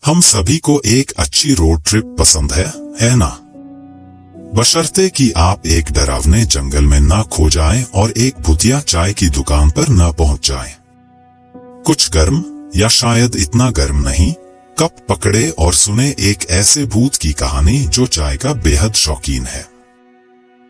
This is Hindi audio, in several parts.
हम सभी को एक अच्छी रोड ट्रिप पसंद है ना? बशर्ते कि आप एक डरावने जंगल में ना खो जाएं और एक भुतिया चाय की दुकान पर ना पहुंच जाएं। कुछ गर्म या शायद इतना गर्म नहीं, कप पकड़े और सुने एक ऐसे भूत की कहानी जो चाय का बेहद शौकीन है।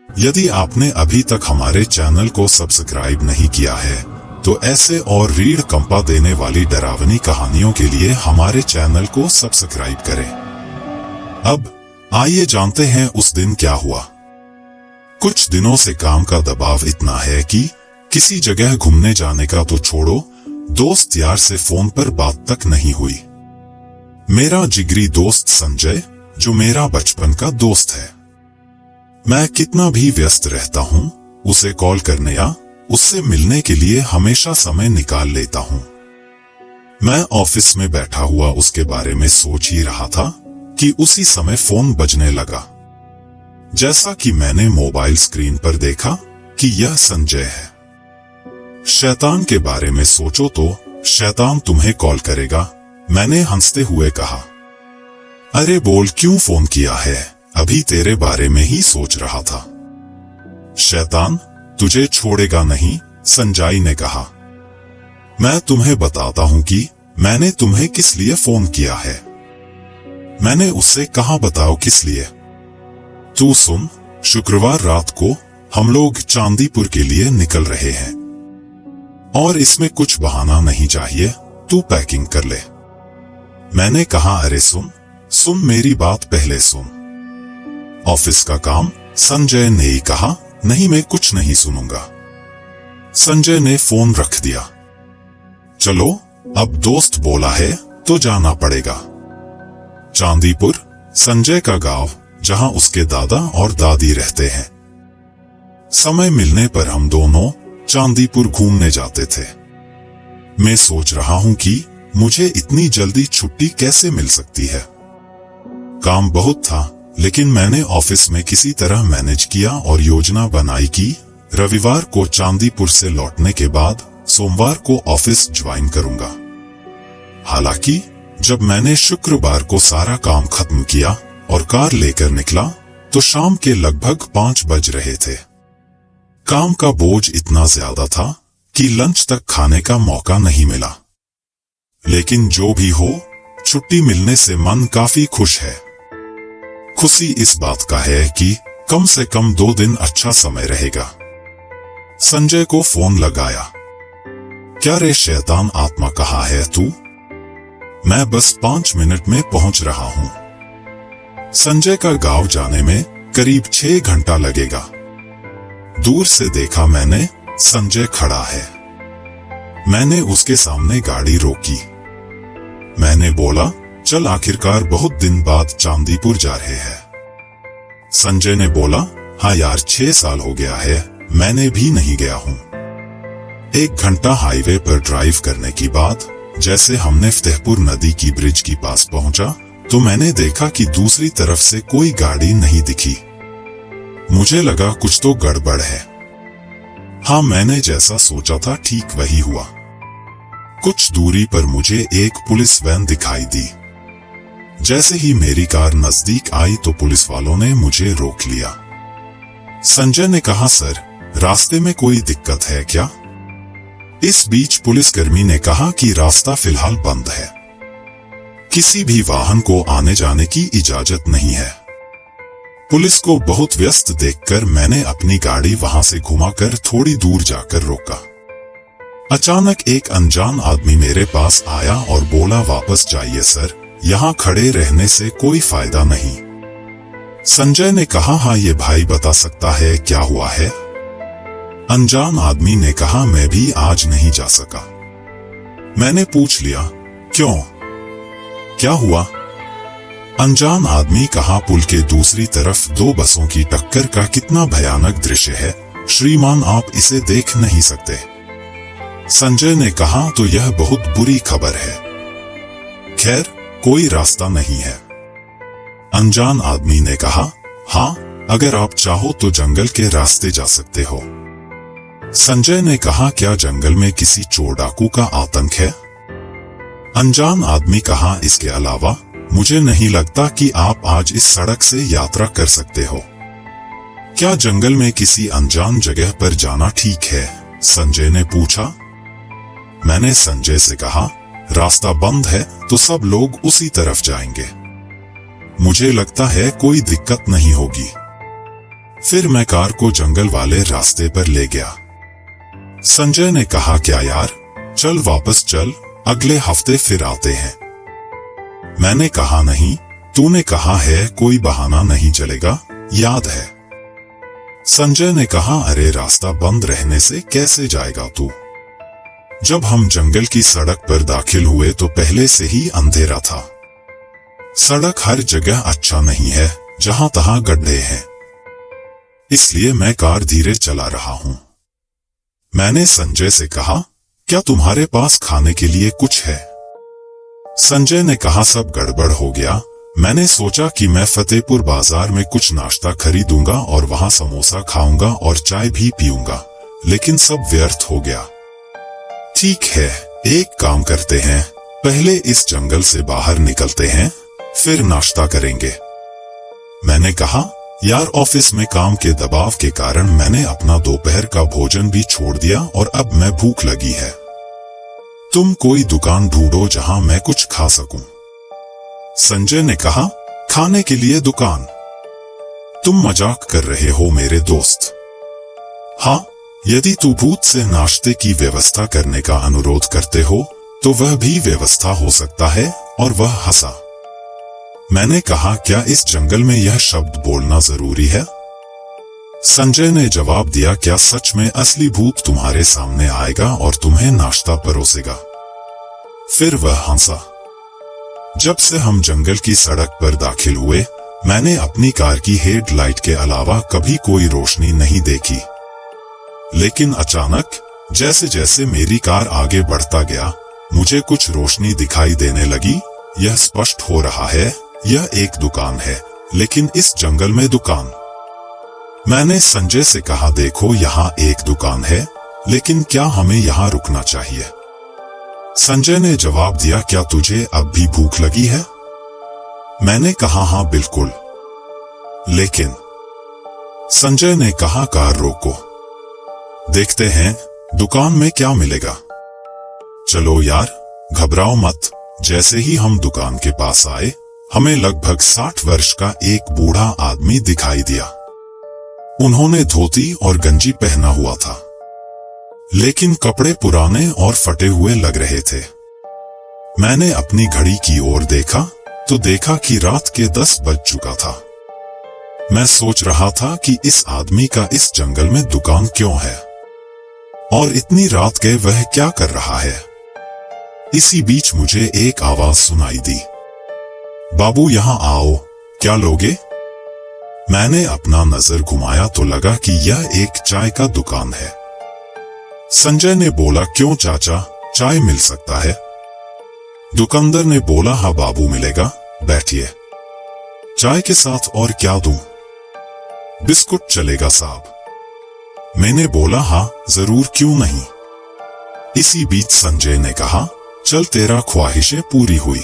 यदि आपने अभी तक हमारे चैनल को सब्सक्राइब नहीं किया है तो ऐसे और रीढ़ कंपा देने वाली डरावनी कहानियों के लिए हमारे चैनल को सब्सक्राइब करें। अब आइए जानते हैं उस दिन क्या हुआ। कुछ दिनों से काम का दबाव इतना है कि किसी जगह घूमने जाने का तो छोड़ो, दोस्त यार से फोन पर बात तक नहीं हुई। मेरा जिगरी दोस्त संजय, जो मेरा बचपन का दोस्त है, मैं कितना भी व्यस्त रहता हूँ, उसे कॉल करने या उससे मिलने के लिए हमेशा समय निकाल लेता हूँ। मैं ऑफिस में बैठा हुआ उसके बारे में सोच ही रहा था कि उसी समय फोन बजने लगा। जैसा कि मैंने मोबाइल स्क्रीन पर देखा कि यह संजय है। शैतान के बारे में सोचो तो शैतान तुम्हें कॉल करेगा, मैंने हंसते हुए कहा। अरे बोल, क्यों फोन किया है? अभी तेरे बारे में ही सोच रहा था। शैतान तुझे छोड़ेगा नहीं, संजय ने कहा। मैं तुम्हें बताता हूं कि मैंने तुम्हें किस लिए फोन किया है। मैंने उससे कहा बताओ किस लिए। तू सुन, शुक्रवार रात को हम लोग चांदीपुर के लिए निकल रहे हैं और इसमें कुछ बहाना नहीं चाहिए, तू पैकिंग कर ले। मैंने कहा अरे सुन मेरी बात पहले सुन। ऑफिस का काम, संजय ने ही कहा। नहीं, मैं कुछ नहीं सुनूंगा। संजय ने फोन रख दिया। चलो, अब दोस्त बोला है तो जाना पड़ेगा। चांदीपुर, संजय का गांव, जहां उसके दादा और दादी रहते हैं। समय मिलने पर हम दोनों चांदीपुर घूमने जाते थे। मैं सोच रहा हूं कि मुझे इतनी जल्दी छुट्टी कैसे मिल सकती है। काम बहुत था, लेकिन मैंने ऑफिस में किसी तरह मैनेज किया और योजना बनाई कि रविवार को चांदीपुर से लौटने के बाद सोमवार को ऑफिस ज्वाइन करूंगा। हालांकि जब मैंने शुक्रवार को सारा काम खत्म किया और कार लेकर निकला तो शाम के लगभग 5 बज रहे थे। काम का बोझ इतना ज्यादा था कि लंच तक खाने का मौका नहीं मिला। लेकिन जो भी हो, छुट्टी मिलने से मन काफी खुश है। खुशी इस बात का है कि कम से कम 2 दिन अच्छा समय रहेगा। संजय को फोन लगाया। क्या रे शैतान आत्मा, कहाँ है तू? मैं बस 5 मिनट में पहुंच रहा हूँ। संजय का गांव जाने में करीब 6 घंटा लगेगा। दूर से देखा मैंने, संजय खड़ा है। मैंने उसके सामने गाड़ी रोकी। मैंने बोला, चल, आखिरकार बहुत दिन बाद चांदीपुर जा रहे हैं। संजय ने बोला, हाँ यार, 6 साल हो गया है, मैंने भी नहीं गया हूँ। 1 घंटा हाईवे पर ड्राइव करने के बाद जैसे हमने फतेहपुर नदी की ब्रिज के पास पहुंचा तो मैंने देखा कि दूसरी तरफ से कोई गाड़ी नहीं दिखी। मुझे लगा कुछ तो गड़बड़ है। हाँ, मैंने जैसा सोचा था ठीक वही हुआ। कुछ दूरी पर मुझे एक पुलिस वैन दिखाई दी। जैसे ही मेरी कार नजदीक आई तो पुलिस वालों ने मुझे रोक लिया। संजय ने कहा, सर, रास्ते में कोई दिक्कत है क्या? इस बीच पुलिसकर्मी ने कहा कि रास्ता फिलहाल बंद है। किसी भी वाहन को आने जाने की इजाजत नहीं है। पुलिस को बहुत व्यस्त देखकर मैंने अपनी गाड़ी वहां से घुमाकर थोड़ी दूर जाकर रोका। अचानक एक अनजान आदमी मेरे पास आया और बोला, वापस जाइए सर, यहाँ खड़े रहने से कोई फायदा नहीं। संजय ने कहा, हाँ ये भाई बता सकता है क्या हुआ है? अनजान आदमी ने कहा, मैं भी आज नहीं जा सका। मैंने पूछ लिया, क्यों, क्या हुआ? अनजान आदमी कहा, पुल के दूसरी तरफ 2 बसों की टक्कर का कितना भयानक दृश्य है श्रीमान, आप इसे देख नहीं सकते। संजय ने कहा, तो यह बहुत बुरी खबर है। खैर, कोई रास्ता नहीं है। अनजान आदमी ने कहा, हाँ, अगर आप चाहो तो जंगल के रास्ते जा सकते हो। संजय ने कहा, क्या जंगल में किसी चोर डाकू का आतंक है? अनजान आदमी कहा, इसके अलावा मुझे नहीं लगता कि आप आज इस सड़क से यात्रा कर सकते हो। क्या जंगल में किसी अनजान जगह पर जाना ठीक है? संजय ने पूछा। मैंने संजय से कहा, रास्ता बंद है तो सब लोग उसी तरफ जाएंगे। मुझे लगता है कोई दिक्कत नहीं होगी। फिर मैं कार को जंगल वाले रास्ते पर ले गया। संजय ने कहा, क्या यार, चल वापस चल, अगले हफ्ते फिर आते हैं। मैंने कहा, नहीं, तूने कहा है कोई बहाना नहीं चलेगा, याद है। संजय ने कहा, अरे रास्ता बंद रहने से कैसे जाएगा तू? जब हम जंगल की सड़क पर दाखिल हुए तो पहले से ही अंधेरा था। सड़क हर जगह अच्छा नहीं है, जहां तहां गड्ढे हैं। इसलिए मैं कार धीरे चला रहा हूं। मैंने संजय से कहा, क्या तुम्हारे पास खाने के लिए कुछ है? संजय ने कहा, सब गड़बड़ हो गया। मैंने सोचा कि मैं फतेहपुर बाजार में कुछ नाश्ता खरीदूंगा और वहां समोसा खाऊंगा और चाय भी पीऊंगा, लेकिन सब व्यर्थ हो गया। ठीक है, एक काम करते हैं, पहले इस जंगल से बाहर निकलते हैं, फिर नाश्ता करेंगे। मैंने कहा, यार ऑफिस में काम के दबाव के कारण मैंने अपना दोपहर का भोजन भी छोड़ दिया और अब मैं भूख लगी है। तुम कोई दुकान ढूंढो जहां मैं कुछ खा सकूं। संजय ने कहा, खाने के लिए दुकान? तुम मजाक कर रहे हो मेरे दोस्त। हाँ, यदि तू भूत से नाश्ते की व्यवस्था करने का अनुरोध करते हो तो वह भी व्यवस्था हो सकता है, और वह हंसा। मैंने कहा, क्या इस जंगल में यह शब्द बोलना जरूरी है? संजय ने जवाब दिया, क्या सच में असली भूत तुम्हारे सामने आएगा और तुम्हें नाश्ता परोसेगा? फिर वह हंसा। जब से हम जंगल की सड़क पर दाखिल हुए, मैंने अपनी कार की हेडलाइट के अलावा कभी कोई रोशनी नहीं देखी। लेकिन अचानक, जैसे जैसे मेरी कार आगे बढ़ता गया, मुझे कुछ रोशनी दिखाई देने लगी। यह स्पष्ट हो रहा है, यह एक दुकान है, लेकिन इस जंगल में दुकान। मैंने संजय से कहा, देखो यहाँ एक दुकान है, लेकिन क्या हमें यहाँ रुकना चाहिए? संजय ने जवाब दिया, क्या तुझे अब भी भूख लगी है? मैंने कहा, हाँ बिल्कुल। लेकिन संजय ने कहा, कार रोको, देखते हैं दुकान में क्या मिलेगा। चलो यार, घबराओ मत। जैसे ही हम दुकान के पास आए, हमें लगभग 60 वर्ष का एक बूढ़ा आदमी दिखाई दिया। उन्होंने धोती और गंजी पहना हुआ था, लेकिन कपड़े पुराने और फटे हुए लग रहे थे। मैंने अपनी घड़ी की ओर देखा तो देखा कि रात के 10 बज चुका था। मैं सोच रहा था कि इस आदमी का इस जंगल में दुकान क्यों है, और इतनी रात के वह क्या कर रहा है। इसी बीच मुझे एक आवाज सुनाई दी, बाबू यहाँ आओ, क्या लोगे? मैंने अपना नजर घुमाया तो लगा कि यह एक चाय का दुकान है। संजय ने बोला, क्यों चाचा, चाय मिल सकता है? दुकानदार ने बोला, हाँ बाबू मिलेगा, बैठिए। चाय के साथ और क्या दूं? बिस्कुट चलेगा साहब। मैंने बोला, हाँ जरूर, क्यों नहीं। इसी बीच संजय ने कहा, चल तेरा ख्वाहिशें पूरी हुई।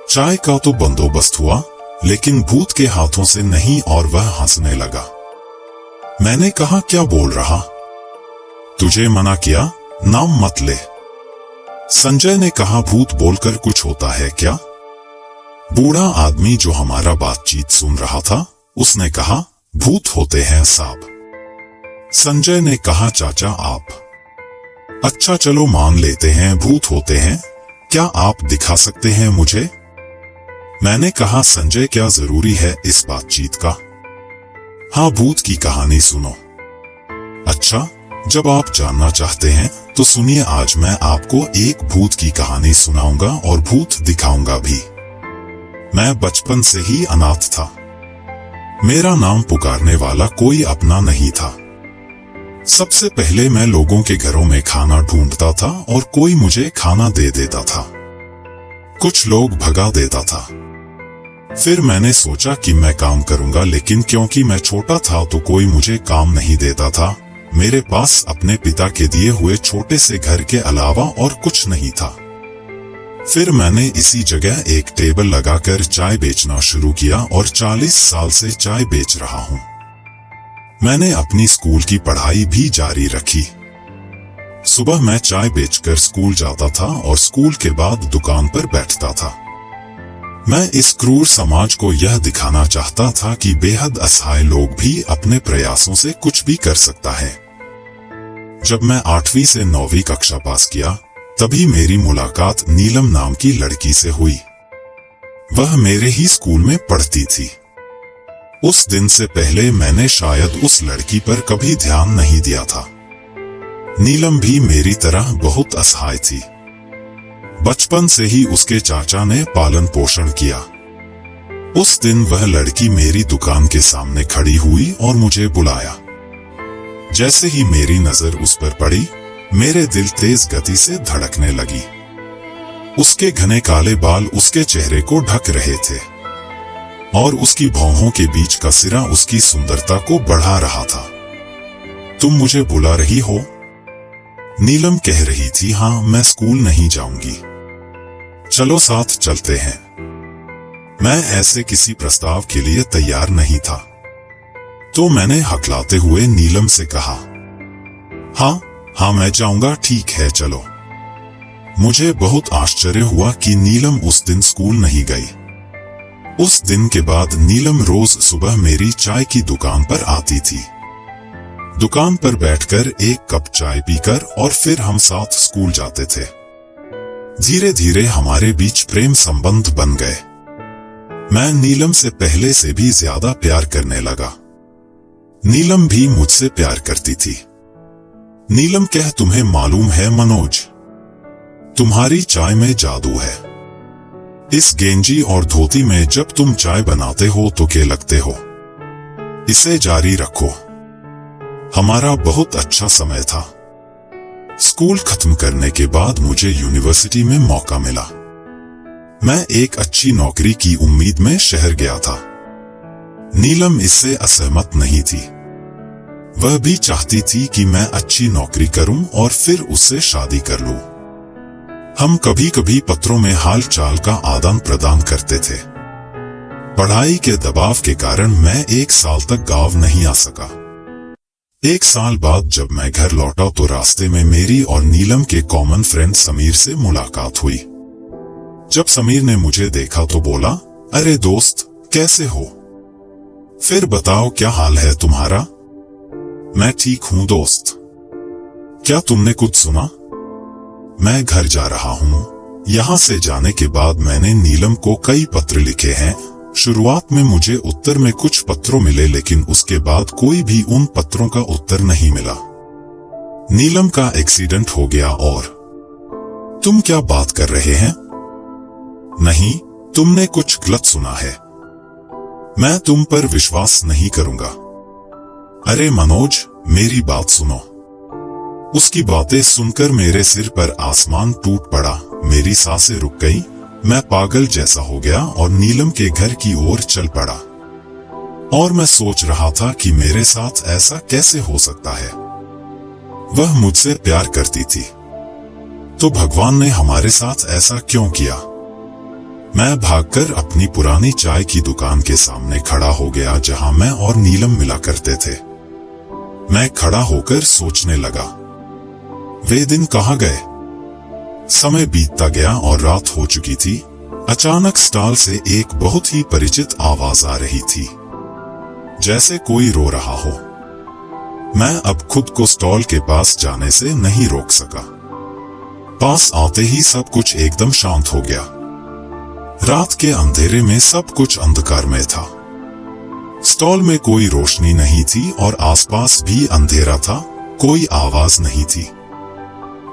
चाय का तो बंदोबस्त हुआ, लेकिन भूत के हाथों से नहीं, और वह हंसने लगा। मैंने कहा, क्या बोल रहा? तुझे मना किया, नाम मत ले। संजय ने कहा, भूत बोलकर कुछ होता है क्या? बूढ़ा आदमी जो हमारा बातचीत सुन रहा था, उसने कहा, भूत होते हैं साहब। संजय ने कहा, चाचा आप? अच्छा चलो मान लेते हैं भूत होते हैं, क्या आप दिखा सकते हैं मुझे? मैंने कहा, संजय क्या जरूरी है इस बातचीत का? हाँ भूत की कहानी सुनो। अच्छा, जब आप जानना चाहते हैं तो सुनिए, आज मैं आपको एक भूत की कहानी सुनाऊंगा और भूत दिखाऊंगा भी। मैं बचपन से ही अनाथ था। मेरा नाम पुकारने वाला कोई अपना नहीं था। सबसे पहले मैं लोगों के घरों में खाना ढूंढता था और कोई मुझे खाना दे देता था। कुछ लोग भगा देता था। फिर मैंने सोचा कि मैं काम करूंगा, लेकिन क्योंकि मैं छोटा था तो कोई मुझे काम नहीं देता था। मेरे पास अपने पिता के दिए हुए छोटे से घर के अलावा और कुछ नहीं था। फिर मैंने इसी जगह एक टेबल लगाकर चाय बेचना शुरू किया और 40 साल से चाय बेच रहा हूँ। मैंने अपनी स्कूल की पढ़ाई भी जारी रखी। सुबह मैं चाय बेचकर स्कूल जाता था और स्कूल के बाद दुकान पर बैठता था। मैं इस क्रूर समाज को यह दिखाना चाहता था कि बेहद असहाय लोग भी अपने प्रयासों से कुछ भी कर सकता है। जब मैं 8वीं से 9वीं कक्षा पास किया, तभी मेरी मुलाकात नीलम नाम की लड़की से हुई। वह मेरे ही स्कूल में पढ़ती थी। उस दिन से पहले मैंने शायद उस लड़की पर कभी ध्यान नहीं दिया था। नीलम भी मेरी तरह बहुत असहाय थी। बचपन से ही उसके चाचा ने पालन पोषण किया। उस दिन वह लड़की मेरी दुकान के सामने खड़ी हुई और मुझे बुलाया। जैसे ही मेरी नजर उस पर पड़ी, मेरे दिल तेज गति से धड़कने लगी। उसके घने काले बाल उसके चेहरे को ढक रहे थे और उसकी भौहों के बीच का सिरा उसकी सुंदरता को बढ़ा रहा था। तुम मुझे बुला रही हो? नीलम कह रही थी। हाँ, मैं स्कूल नहीं जाऊंगी। चलो साथ चलते हैं। मैं ऐसे किसी प्रस्ताव के लिए तैयार नहीं था, तो मैंने हकलाते हुए नीलम से कहा, हाँ मैं जाऊंगा। ठीक है, चलो। मुझे बहुत आश्चर्य हुआ कि नीलम उस दिन स्कूल नहीं गई। उस दिन के बाद नीलम रोज सुबह मेरी चाय की दुकान पर आती थी। दुकान पर बैठकर एक कप चाय पीकर और फिर हम साथ स्कूल जाते थे। धीरे धीरे हमारे बीच प्रेम संबंध बन गए। मैं नीलम से पहले से भी ज्यादा प्यार करने लगा। नीलम भी मुझसे प्यार करती थी। नीलम कह, तुम्हें मालूम है मनोज, तुम्हारी चाय में जादू है। इस गेंजी और धोती में जब तुम चाय बनाते हो तो के लगते हो। इसे जारी रखो। हमारा बहुत अच्छा समय था। स्कूल खत्म करने के बाद मुझे यूनिवर्सिटी में मौका मिला। मैं एक अच्छी नौकरी की उम्मीद में शहर गया था। नीलम इससे असहमत नहीं थी। वह भी चाहती थी कि मैं अच्छी नौकरी करूं और फिर उससे शादी कर लूं। हम कभी कभी पत्रों में हाल चाल का आदान प्रदान करते थे। पढ़ाई के दबाव के कारण मैं 1 साल तक गांव नहीं आ सका। 1 साल बाद जब मैं घर लौटा तो रास्ते में मेरी और नीलम के कॉमन फ्रेंड समीर से मुलाकात हुई। जब समीर ने मुझे देखा तो बोला, अरे दोस्त, कैसे हो? फिर बताओ, क्या हाल है तुम्हारा? मैं ठीक हूँ दोस्त। क्या तुमने कुछ सुना? मैं घर जा रहा हूँ। यहाँ से जाने के बाद मैंने नीलम को कई पत्र लिखे हैं। शुरुआत में मुझे उत्तर में कुछ पत्रों मिले, लेकिन उसके बाद कोई भी उन पत्रों का उत्तर नहीं मिला। नीलम का एक्सीडेंट हो गया। और तुम क्या बात कर रहे हैं? नहीं, तुमने कुछ गलत सुना है। मैं तुम पर विश्वास नहीं करूंगा। अरे मनोज, मेरी बात सुनो। उसकी बातें सुनकर मेरे सिर पर आसमान टूट पड़ा। मेरी सांसें रुक गई। मैं पागल जैसा हो गया और नीलम के घर की ओर चल पड़ा। और मैं सोच रहा था कि मेरे साथ ऐसा कैसे हो सकता है। वह मुझसे प्यार करती थी, तो भगवान ने हमारे साथ ऐसा क्यों किया? मैं भागकर अपनी पुरानी चाय की दुकान के सामने खड़ा हो गया, जहां मैं और नीलम मिला करते थे। मैं खड़ा होकर सोचने लगा, वे दिन कहाँ गए? समय बीतता गया और रात हो चुकी थी। अचानक स्टॉल से एक बहुत ही परिचित आवाज आ रही थी, जैसे कोई रो रहा हो। मैं अब खुद को स्टॉल के पास जाने से नहीं रोक सका। पास आते ही सब कुछ एकदम शांत हो गया। रात के अंधेरे में सब कुछ अंधकार में था। स्टॉल में कोई रोशनी नहीं थी और आसपास भी अंधेरा था। कोई आवाज नहीं थी।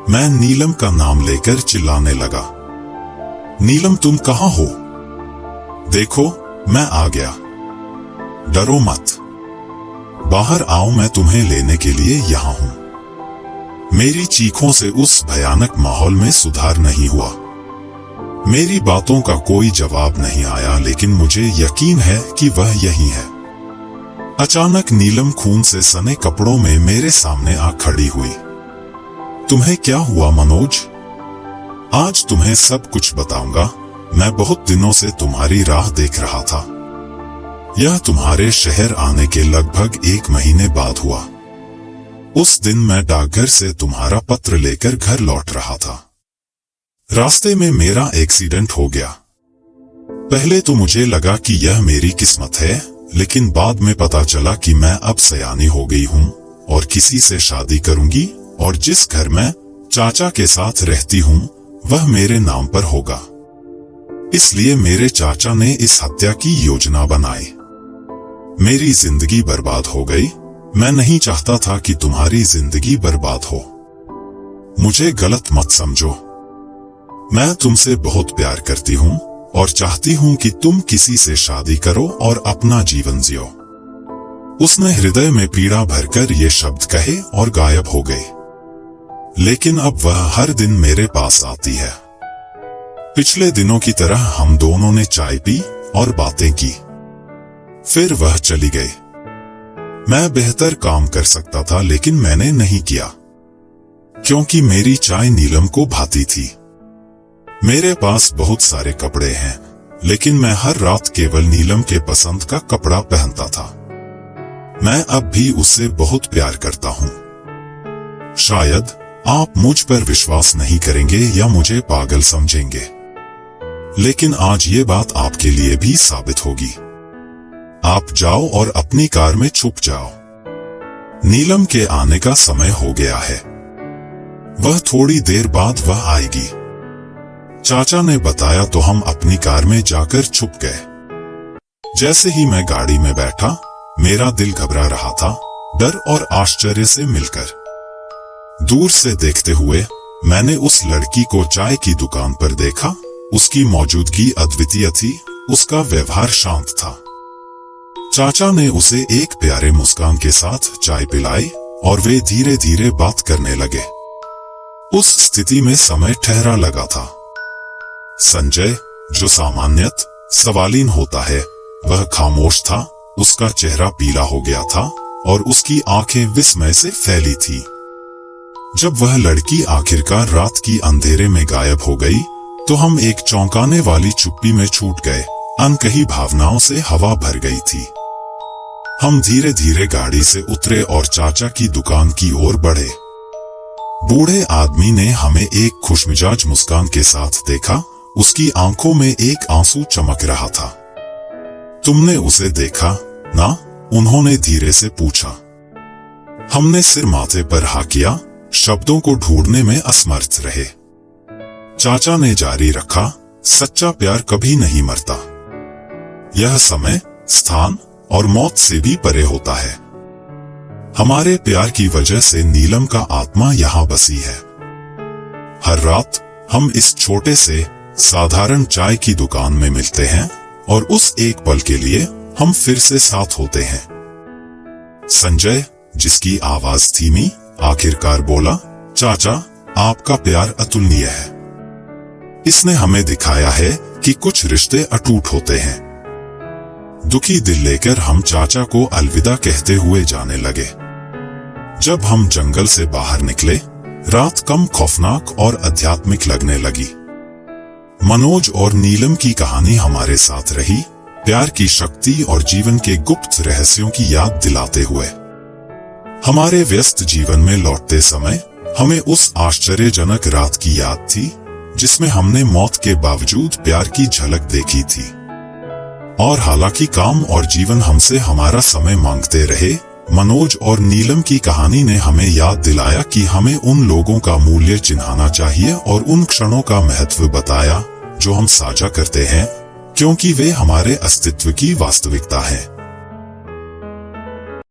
मैं नीलम का नाम लेकर चिल्लाने लगा, नीलम तुम कहाँ हो? देखो, मैं आ गया। डरो मत, बाहर आओ, मैं तुम्हें लेने के लिए यहाँ हूँ। मेरी चीखों से उस भयानक माहौल में सुधार नहीं हुआ। मेरी बातों का कोई जवाब नहीं आया, लेकिन मुझे यकीन है कि वह यही है। अचानक नीलम खून से सने कपड़ों में मेरे सामने आ खड़ी हुई। तुम्हें क्या हुआ मनोज? आज तुम्हें सब कुछ बताऊंगा। मैं बहुत दिनों से तुम्हारी राह देख रहा था। यह तुम्हारे शहर आने के लगभग 1 महीने बाद हुआ। उस दिन मैं डाकघर से तुम्हारा पत्र लेकर घर लौट रहा था। रास्ते में मेरा एक्सीडेंट हो गया। पहले तो मुझे लगा कि यह मेरी किस्मत है, लेकिन बाद में पता चला कि मैं अब सयानी हो गई हूँ और किसी से शादी करूंगी और जिस घर में चाचा के साथ रहती हूँ वह मेरे नाम पर होगा। इसलिए मेरे चाचा ने इस हत्या की योजना बनाई। मेरी जिंदगी बर्बाद हो गई। मैं नहीं चाहता था कि तुम्हारी जिंदगी बर्बाद हो। मुझे गलत मत समझो। मैं तुमसे बहुत प्यार करती हूँ और चाहती हूँ कि तुम किसी से शादी करो और अपना जीवन जियो। उसने हृदय में पीड़ा भरकर ये शब्द कहे और गायब हो गई। लेकिन अब वह हर दिन मेरे पास आती है। पिछले दिनों की तरह हम दोनों ने चाय पी और बातें की। फिर वह चली गई। मैं बेहतर काम कर सकता था, लेकिन मैंने नहीं किया, क्योंकि मेरी चाय नीलम को भाती थी। मेरे पास बहुत सारे कपड़े हैं, लेकिन मैं हर रात केवल नीलम के पसंद का कपड़ा पहनता था। मैं अब भी उससे बहुत प्यार करता हूँ। शायद आप मुझ पर विश्वास नहीं करेंगे या मुझे पागल समझेंगे, लेकिन आज ये बात आपके लिए भी साबित होगी। आप जाओ और अपनी कार में छुप जाओ। नीलम के आने का समय हो गया है। वह थोड़ी देर बाद वह आएगी। चाचा ने बताया तो हम अपनी कार में जाकर छुप गए। जैसे ही मैं गाड़ी में बैठा, मेरा दिल घबरा रहा था, डर और आश्चर्य से मिलकर। दूर से देखते हुए मैंने उस लड़की को चाय की दुकान पर देखा। उसकी मौजूदगी अद्वितीय थी, उसका व्यवहार शांत था। चाचा ने उसे एक प्यारे मुस्कान के साथ चाय पिलाई और वे धीरे धीरे बात करने लगे। उस स्थिति में समय ठहरा लगा था। संजय, जो सामान्यत सवालीन होता है, वह खामोश था। उसका चेहरा पीला हो गया था और उसकी आंखें विस्मय से फैली थी। जब वह लड़की आखिरकार रात की अंधेरे में गायब हो गई, तो हम एक चौंकाने वाली चुप्पी में छूट गए। अनकही भावनाओं से हवा भर गई थी। हम धीरे धीरे गाड़ी से उतरे और चाचा की दुकान की ओर बढ़े। बूढ़े आदमी ने हमें एक खुशमिजाज मुस्कान के साथ देखा। उसकी आंखों में एक आंसू चमक रहा था। तुमने उसे देखा ना? उन्होंने धीरे से पूछा। हमने सिर माथे पर हाँ किया, शब्दों को ढूंढने में असमर्थ रहे। चाचा ने जारी रखा, सच्चा प्यार कभी नहीं मरता। यह समय, स्थान और मौत से भी परे होता है। हमारे प्यार की वजह से नीलम का आत्मा यहाँ बसी है। हर रात हम इस छोटे से साधारण चाय की दुकान में मिलते हैं और उस एक पल के लिए हम फिर से साथ होते हैं। संजय, जिसकी आवाज धीमी, आखिरकार बोला, चाचा, आपका प्यार अतुलनीय है। इसने हमें दिखाया है कि कुछ रिश्ते अटूट होते हैं। दुखी दिल लेकर हम चाचा को अलविदा कहते हुए जाने लगे। जब हम जंगल से बाहर निकले, रात कम खौफनाक और आध्यात्मिक लगने लगी। मनोज और नीलम की कहानी हमारे साथ रही, प्यार की शक्ति और जीवन के गुप्त रहस्यों की याद दिलाते हुए। हमारे व्यस्त जीवन में लौटते समय हमें उस आश्चर्यजनक रात की याद थी, जिसमें हमने मौत के बावजूद प्यार की झलक देखी थी। और हालांकि काम और जीवन हमसे हमारा समय मांगते रहे, मनोज और नीलम की कहानी ने हमें याद दिलाया कि हमें उन लोगों का मूल्य चिन्हाना चाहिए और उन क्षणों का महत्व बताया जो हम साझा करते हैं, क्योंकि वे हमारे अस्तित्व की वास्तविकता हैं।